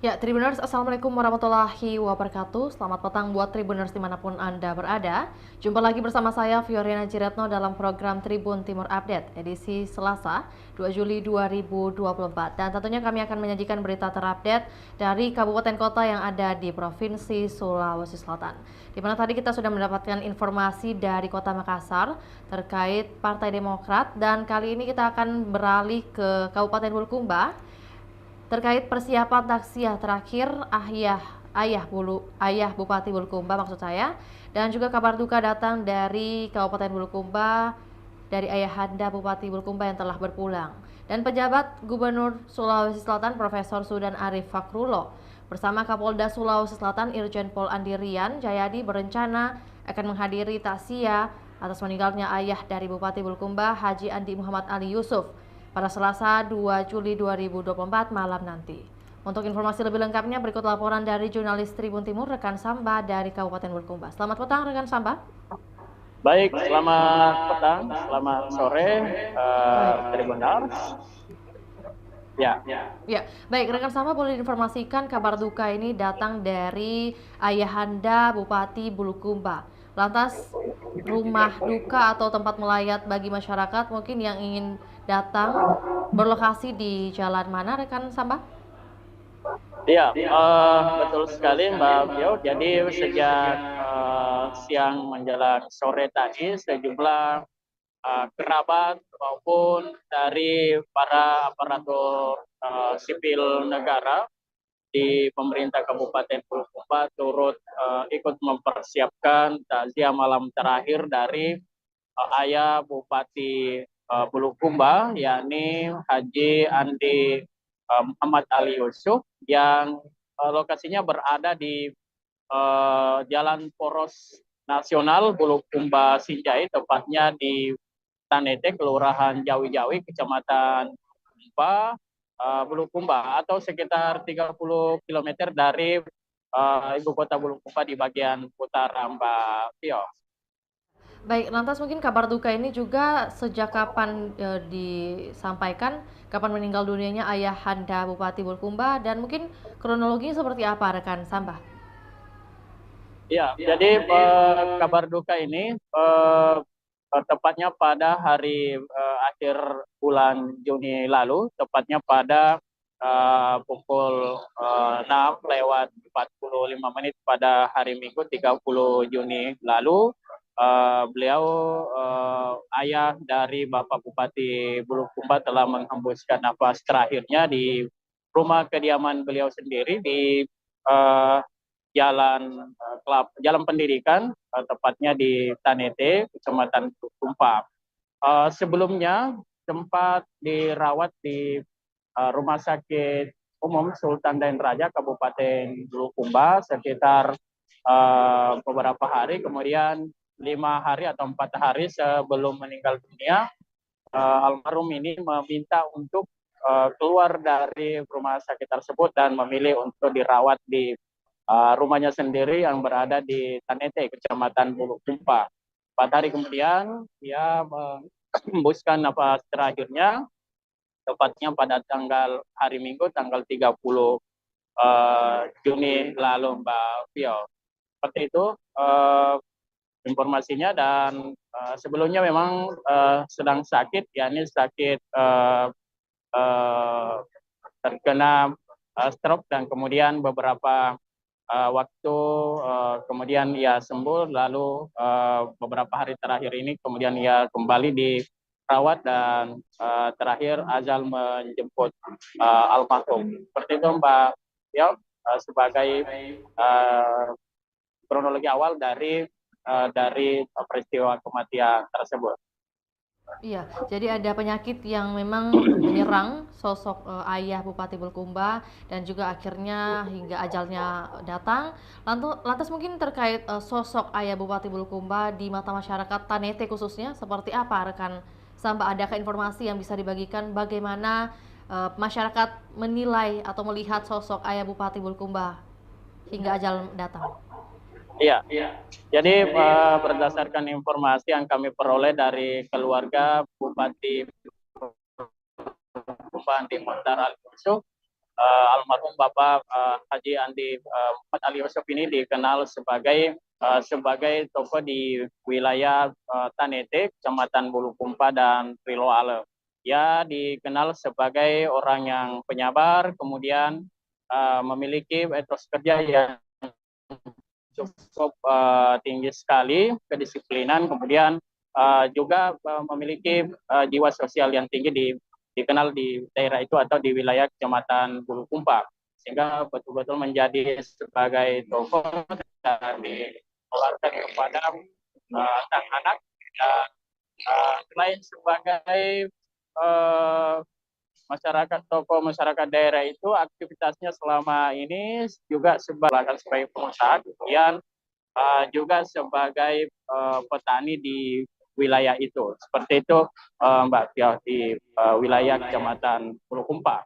Ya, Tribuners, Assalamualaikum warahmatullahi wabarakatuh. Selamat petang buat Tribuners dimanapun Anda berada. Jumpa lagi bersama saya, Fioriana Ciretno, dalam program Tribun Timur Update, edisi Selasa, 2 Juli 2024. Dan tentunya kami akan menyajikan berita terupdate dari kabupaten kota yang ada di Provinsi Sulawesi Selatan. Di mana tadi kita sudah mendapatkan informasi dari Kota Makassar terkait Partai Demokrat, dan kali ini kita akan beralih ke Kabupaten Bulukumba terkait persiapan taksiah terakhir ayah Bupati Bulukumba maksud saya, dan juga kabar duka datang dari Kabupaten Bulukumba dari ayahanda Bupati Bulukumba yang telah berpulang, dan pejabat Gubernur Sulawesi Selatan Profesor Sudan Arif Fakrullah bersama Kapolda Sulawesi Selatan Irjen Pol Andirian Jayadi berencana akan menghadiri taksiah atas meninggalnya ayah dari Bupati Bulukumba Haji Andi Muhammad Ali Yusuf pada Selasa 2 Juli 2024 malam nanti. Untuk informasi lebih lengkapnya berikut laporan dari jurnalis Tribun Timur rekan Samba dari Kabupaten Bulukumba. Selamat petang rekan Samba. Baik, selamat petang, selamat sore, Baik. Tribuners. Ya, Ya, baik rekan Samba, boleh diinformasikan kabar duka ini datang dari ayahanda Bupati Bulukumba. Lantas rumah duka atau tempat melayat bagi masyarakat mungkin yang ingin datang berlokasi di jalan mana rekan Samba? ya, betul sekali Mbak Vio. Jadi sejak siang menjelang sore tadi, sejumlah kerabat maupun dari para aparatur sipil negara di pemerintah Kabupaten Bulukumba turut ikut mempersiapkan takziah malam terakhir dari ayah Bupati Bulukumba, yakni Haji Andi Muhammad Ali Yusuf, yang lokasinya berada di Jalan Poros Nasional Bulukumba Sinjai, tepatnya di Tanete, Kelurahan Jawi-Jawi, Kecamatan Bulukumba, Bulukumba, atau sekitar 30 kilometer dari ibu kota Bulukumba di bagian utara, Mbak Tio. Baik, lantas mungkin kabar duka ini juga sejak kapan disampaikan, kapan meninggal dunianya ayahanda Bupati Bulukumba, dan mungkin kronologinya seperti apa rekan Samba? Ya, jadi kabar duka ini tepatnya pada hari akhir bulan Juni lalu, tepatnya pada pukul 6 lewat 45 menit pada hari Minggu 30 Juni lalu, beliau ayah dari Bapak Bupati Bulukumba telah menghembuskan nafas terakhirnya di rumah kediaman beliau sendiri di uh, Jalan Pendidikan, tepatnya di Tanete, Kecamatan Bulukumba. Sebelumnya sempat dirawat di Rumah Sakit Umum Sultan Dan Raja Kabupaten Bulukumba sekitar beberapa hari, kemudian 5 hari atau 4 hari sebelum meninggal dunia, almarhum ini meminta untuk keluar dari rumah sakit tersebut dan memilih untuk dirawat di rumahnya sendiri yang berada di Tanete, Kecamatan Bulukumba. 4 hari kemudian dia menghembuskan nafas terakhirnya, tepatnya pada tanggal hari Minggu, tanggal 30 Juni lalu, Mbak Vio. Seperti itu informasinya, dan sebelumnya memang sedang sakit, yakni sakit terkena stroke, dan kemudian beberapa waktu kemudian ia sembuh, lalu beberapa hari terakhir ini kemudian ia kembali dirawat, dan terakhir ajal menjemput almarhum. Seperti itu Mbak Tio, sebagai kronologi awal dari peristiwa kematian tersebut. Iya, jadi ada penyakit yang memang menyerang sosok ayah Bupati Bulukumba dan juga akhirnya hingga ajalnya datang. Lantas mungkin terkait sosok ayah Bupati Bulukumba di mata masyarakat Tanete khususnya seperti apa rekan Samba? Adakah informasi yang bisa dibagikan bagaimana masyarakat menilai atau melihat sosok ayah Bupati Bulukumba hingga ajal datang? Iya, jadi berdasarkan informasi yang kami peroleh dari keluarga Bupati Bupati Mohtar Ali Yusuf, almarhum Bapak Haji Andi Muhammad Ali Yusuf ini dikenal sebagai tokoh di wilayah Tanete, Kecamatan Bulukumpa dan Triloale. Ia dikenal sebagai orang yang penyabar, kemudian memiliki etos kerja yang cukup tinggi sekali, kedisiplinan, kemudian juga memiliki jiwa sosial yang tinggi dikenal di daerah itu atau di wilayah Kecamatan Bulukumpa, sehingga betul-betul menjadi sebagai tokoh dan dikeluarkan kepada anak-anak dan selain sebagai uh, masyarakat tokoh masyarakat daerah itu aktivitasnya selama ini juga sebagai pengusaha, kemudian juga sebagai petani di wilayah itu. Seperti itu Mbak Pia di wilayah Kecamatan Bulukumpa.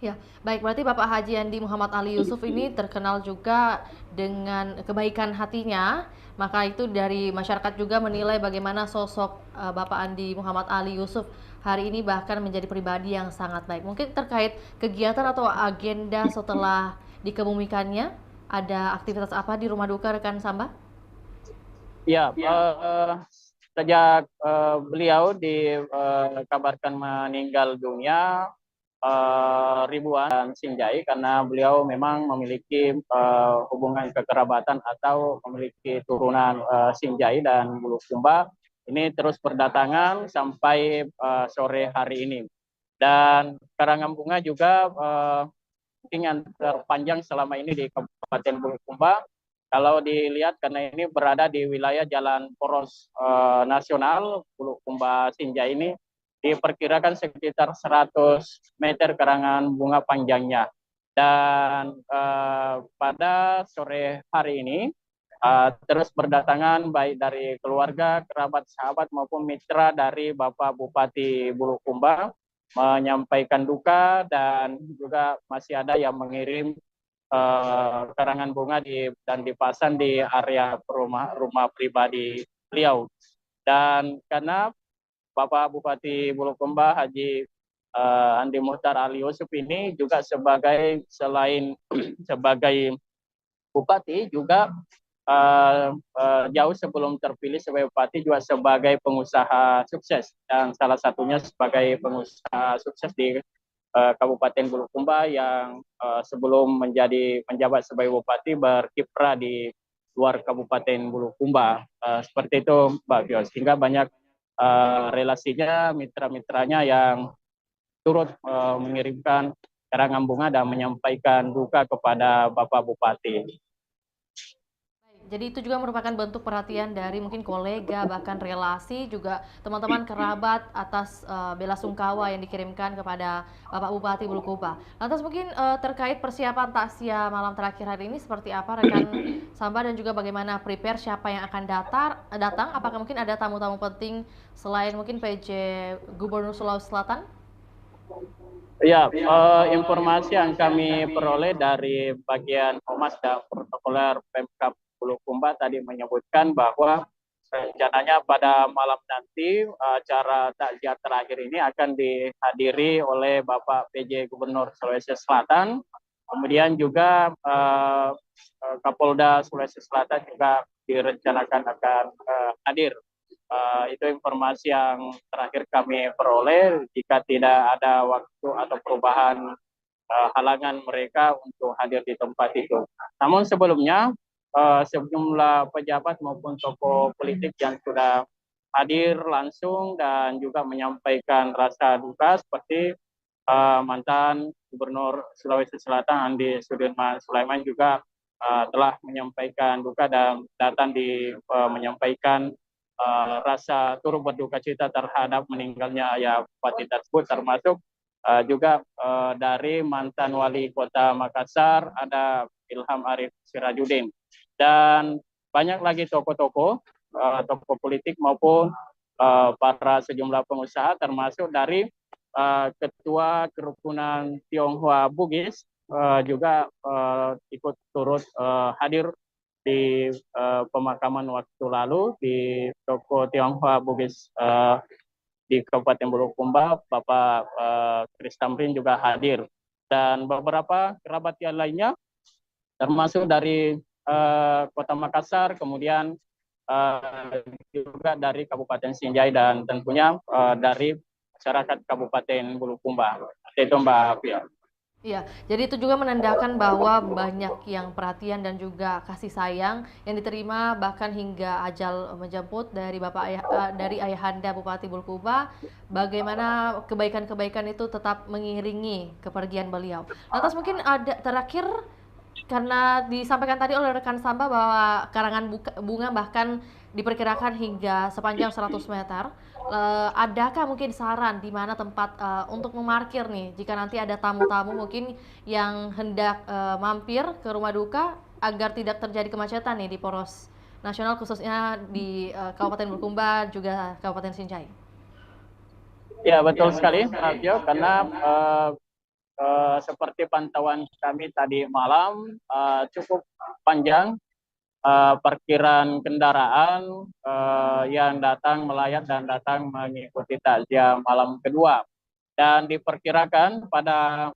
Ya, baik, berarti Bapak Haji Andi Muhammad Ali Yusuf ini terkenal juga dengan kebaikan hatinya. Maka itu dari masyarakat juga menilai bagaimana sosok Bapak Andi Muhammad Ali Yusuf hari ini bahkan menjadi pribadi yang sangat baik. Mungkin terkait kegiatan atau agenda setelah dikebumikannya, ada aktivitas apa di rumah duka rekan Samba? Ya, sejak beliau dikabarkan meninggal dunia, ribuan Sinjai karena beliau memang memiliki hubungan kekerabatan atau memiliki turunan Sinjai dan Bulukumba ini terus berdatangan sampai sore hari ini. Dan karangan bunga juga yang terpanjang selama ini di Kabupaten Bulukumba. Kalau dilihat karena ini berada di wilayah Jalan Poros Nasional Bulukumba Sinjai ini diperkirakan sekitar 100 meter karangan bunga panjangnya. Dan pada sore hari ini terus berdatangan baik dari keluarga, kerabat, sahabat maupun mitra dari Bapak Bupati Bulukumba menyampaikan duka dan juga masih ada yang mengirim karangan bunga dan dipasang di area rumah pribadi beliau. Dan karena Bapak Bupati Bulukumba Haji Andi Muhtar Ali Yusuf ini juga selain sebagai bupati juga jauh sebelum terpilih sebagai bupati juga sebagai pengusaha sukses, dan salah satunya sebagai pengusaha sukses di Kabupaten Bulukumba yang sebelum menjabat sebagai bupati berkiprah di luar Kabupaten Bulukumba. Seperti itu Mbak Fios, sehingga banyak relasinya, mitra-mitranya yang turut mengirimkan karangan bunga dan menyampaikan duka kepada Bapak Bupati. Jadi itu juga merupakan bentuk perhatian dari mungkin kolega, bahkan relasi, juga teman-teman kerabat atas bela sungkawa yang dikirimkan kepada Bapak Bupati Bulukumba. Lantas mungkin terkait persiapan takziah malam terakhir hari ini seperti apa rekan Samba, dan juga bagaimana prepare siapa yang akan datang? Apakah mungkin ada tamu-tamu penting selain mungkin PJ Gubernur Sulawesi Selatan? Ya, informasi yang kami peroleh dari bagian Humas dan Protokoler Pemkab Bulukumba tadi menyebutkan bahwa rencananya pada malam nanti acara takziah terakhir ini akan dihadiri oleh Bapak PJ Gubernur Sulawesi Selatan, kemudian juga Kapolda Sulawesi Selatan juga direncanakan akan hadir. Itu informasi yang terakhir kami peroleh. Jika tidak ada waktu atau perubahan halangan mereka untuk hadir di tempat itu. Namun sebelumnya sejumlah pejabat maupun tokoh politik yang sudah hadir langsung dan juga menyampaikan rasa duka seperti mantan Gubernur Sulawesi Selatan Andi Sudirman Sulaiman juga telah menyampaikan duka dan datang menyampaikan rasa turut berduka cita terhadap meninggalnya ayah bupati tersebut, termasuk juga dari mantan wali kota Makassar ada Ilham Arif Sirajudin, dan banyak lagi tokoh-tokoh tokoh politik maupun para sejumlah pengusaha, termasuk dari ketua kerukunan Tionghoa Bugis juga ikut turut hadir di pemakaman waktu lalu di toko Tionghoa Bugis di Kabupaten Bulukumba. Bapak Kris Tamrin juga hadir. dan beberapa kerabat yang lainnya, termasuk dari Kota Makassar, kemudian juga dari Kabupaten Sinjai, dan tentunya dari masyarakat Kabupaten Bulukumba. Itu Mbak Fia. Iya, jadi itu juga menandakan bahwa banyak yang perhatian dan juga kasih sayang yang diterima bahkan hingga ajal menjemput dari dari Ayahanda Bupati Bulukumba. Bagaimana kebaikan-kebaikan itu tetap mengiringi kepergian beliau. Lantas mungkin ada terakhir, karena disampaikan tadi oleh rekan Samba bahwa karangan bunga bahkan diperkirakan hingga sepanjang 100 meter. Adakah mungkin saran di mana tempat untuk memarkir nih jika nanti ada tamu-tamu mungkin yang hendak mampir ke rumah duka agar tidak terjadi kemacetan nih di poros nasional khususnya di Kabupaten Bulukumba juga Kabupaten Sinjai? Ya, betul sekali, Mbak Fia, karena seperti pantauan kami tadi malam, cukup panjang parkiran kendaraan yang datang melayat dan datang mengikuti takziah malam kedua. Dan diperkirakan pada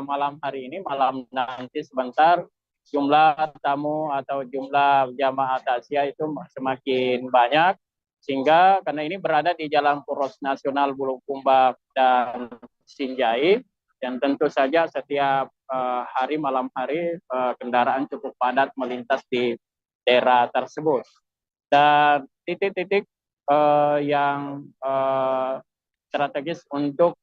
malam hari ini, malam nanti sebentar, jumlah tamu atau jumlah jamaah takziah itu semakin banyak, sehingga karena ini berada di Jalan Poros Nasional Bulukumba dan Sinjai, dan tentu saja setiap hari malam hari kendaraan cukup padat melintas di daerah tersebut. Dan titik-titik yang strategis untuk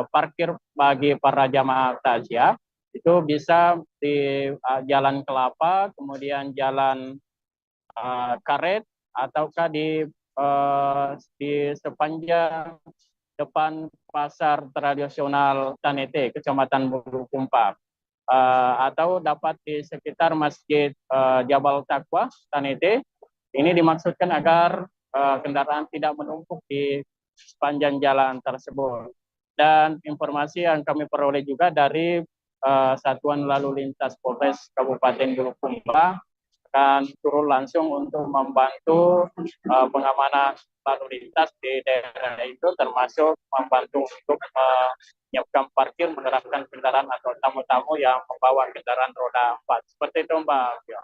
parkir bagi para jamaah takziah itu bisa di Jalan Kelapa, kemudian Jalan Karet, ataukah di sepanjang depan pasar tradisional Tanete, Kecamatan Bulukumba, atau dapat di sekitar Masjid Jabal Taqwa Tanete. Ini dimaksudkan agar kendaraan tidak menumpuk di sepanjang jalan tersebut. Dan informasi yang kami peroleh juga dari Satuan Lalu Lintas Polres Kabupaten Bulukumba akan turun langsung untuk membantu pengamanan lalu lintas di daerah itu, termasuk membantu untuk menyiapkan parkir, menerapkan kendaraan atau tamu-tamu yang membawa kendaraan roda 4. Seperti itu, Mbak Fia.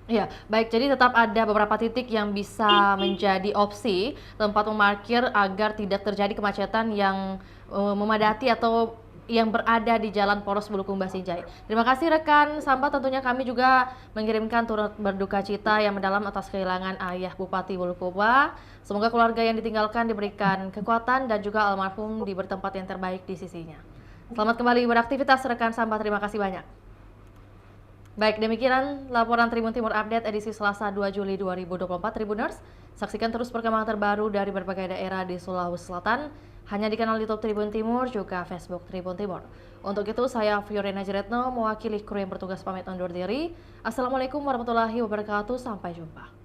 Iya, baik. Jadi tetap ada beberapa titik yang bisa menjadi opsi tempat memarkir agar tidak terjadi kemacetan yang memadati atau yang berada di Jalan Poros Bulukumba Sinjai. Terima kasih rekan Samba, tentunya kami juga mengirimkan turut berduka cita yang mendalam atas kehilangan ayah Bupati Bulukumba. Semoga keluarga yang ditinggalkan diberikan kekuatan dan juga almarhum diberi tempat yang terbaik di sisinya. Selamat kembali beraktivitas rekan Samba, terima kasih banyak. Baik, demikian laporan Tribun Timur Update edisi Selasa 2 Juli 2024 Tribuners. Saksikan terus perkembangan terbaru dari berbagai daerah di Sulawesi Selatan hanya di kanal YouTube Tribun Timur juga Facebook Tribun Timur. Untuk itu saya Fiorina Jeretno mewakili kru yang bertugas pamit undur diri. Assalamualaikum warahmatullahi wabarakatuh. Sampai jumpa.